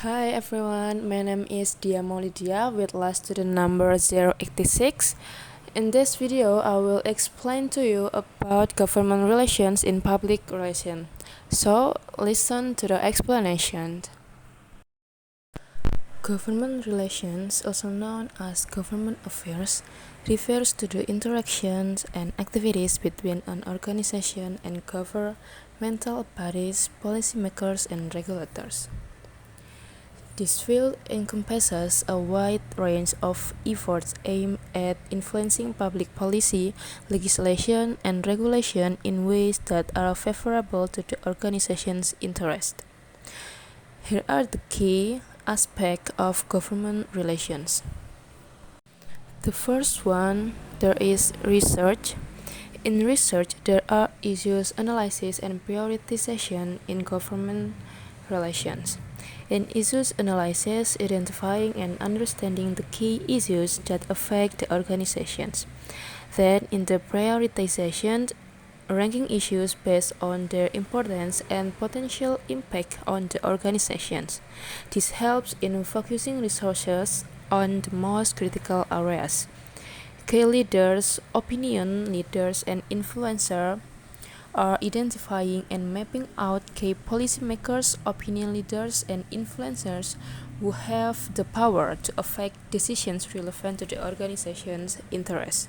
Hi everyone, my name is Dia Maulidia with last student number 086. In this video, I will explain to you about government relations in public relations. So, listen to the explanation. Government relations, also known as government affairs, refers to the interactions and activities between an organization and governmental bodies, policymakers, and regulators. This field encompasses a wide range of efforts aimed at influencing public policy, legislation, and regulation in ways that are favorable to the organization's interest. Here are the key aspects of government relations. The first one, there is research. In research, there are issues analysis and prioritization in government relations. In issues analysis, identifying and understanding the key issues that affect the organizations. Then, in the prioritization, ranking issues based on their importance and potential impact on the organizations. This helps in focusing resources on the most critical areas. Key leaders, opinion leaders, and influencers are identifying and mapping out key policymakers, opinion leaders, and influencers who have the power to affect decisions relevant to the organization's interests.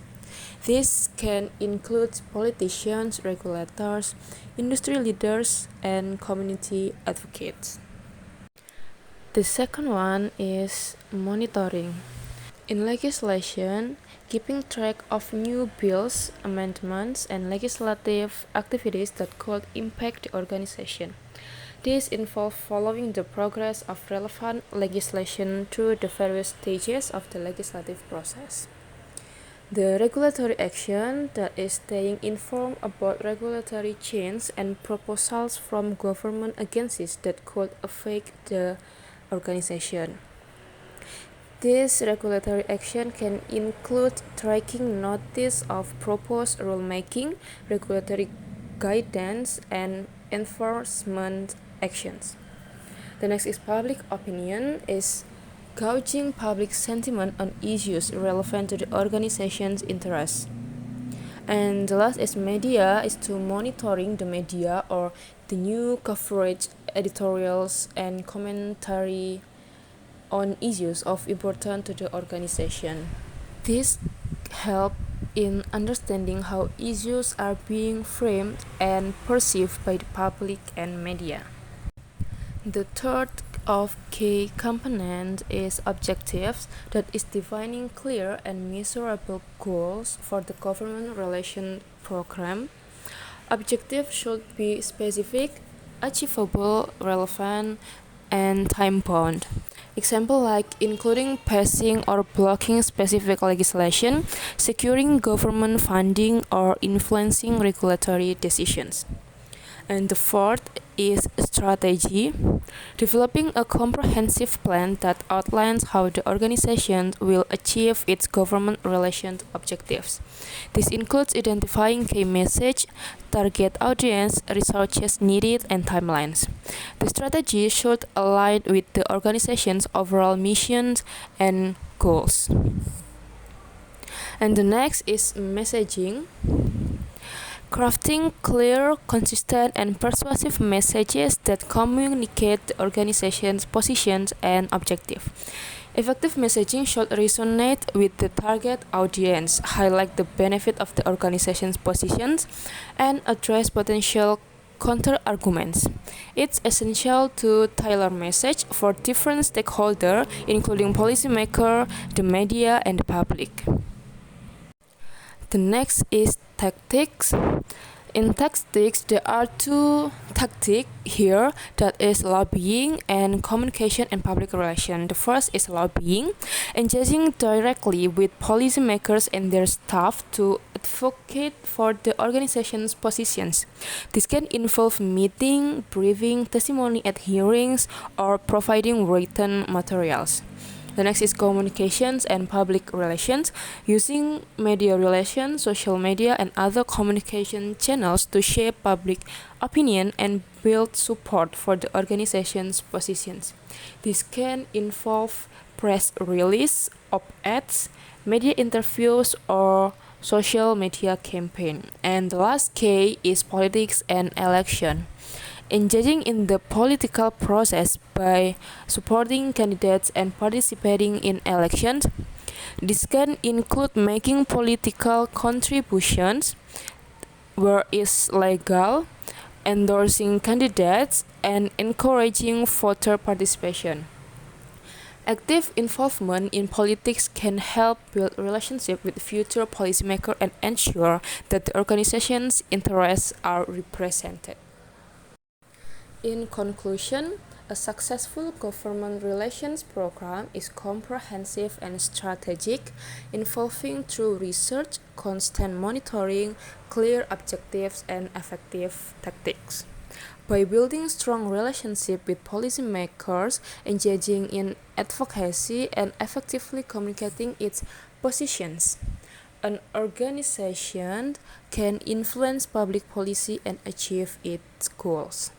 This can include politicians, regulators, industry leaders, and community advocates. The second one is monitoring. In legislation, keeping track of new bills, amendments, and legislative activities that could impact the organization. These involve following the progress of relevant legislation through the various stages of the legislative process. The regulatory action, that is staying informed about regulatory change and proposals from government agencies that could affect the organization. This regulatory action can include tracking notice of proposed rulemaking, regulatory guidance, and enforcement actions. The next is public opinion, is gauging public sentiment on issues relevant to the organization's interests. And the last is media, is to monitoring the media or the new coverage, editorials, and commentary on issues of importance to the organization. This help in understanding how issues are being framed and perceived by the public and media. The third of key component is objectives, that is defining clear and measurable goals for the government relation program. Objectives should be specific, achievable, relevant, and time-bound. Example like including passing or blocking specific legislation, securing government funding, or influencing regulatory decisions. And the fourth is strategy, developing a comprehensive plan that outlines how the organization will achieve its government relations objectives. This includes identifying key message, target audience, resources needed, and timelines. The strategy should align with the organization's overall missions and goals. And the next is messaging. Crafting clear, consistent, and persuasive messages that communicate the organization's positions and objectives. Effective messaging should resonate with the target audience, highlight the benefit of the organization's positions, and address potential counter-arguments. It's essential to tailor message for different stakeholders, including policymakers, the media, and the public. The next is tactics. In tactics, there are two tactics here, that is lobbying and communication and public relations. The first is lobbying, engaging directly with policymakers and their staff to advocate for the organization's positions. This can involve meeting, briefing, testimony at hearings, or providing written materials. The next is communications and public relations, using media relations, social media, and other communication channels to shape public opinion and build support for the organization's positions. This can involve press release, op-eds, media interviews, or social media campaign. And the last K is politics and election. Engaging in the political process by supporting candidates and participating in elections. This can include making political contributions where is legal, endorsing candidates, and encouraging voter participation. Active involvement in politics can help build relationships with future policymakers and ensure that the organization's interests are represented. In conclusion, a successful government relations program is comprehensive and strategic, involving through research, constant monitoring, clear objectives, and effective tactics. By building strong relationships with policymakers, engaging in advocacy, and effectively communicating its positions, an organization can influence public policy and achieve its goals.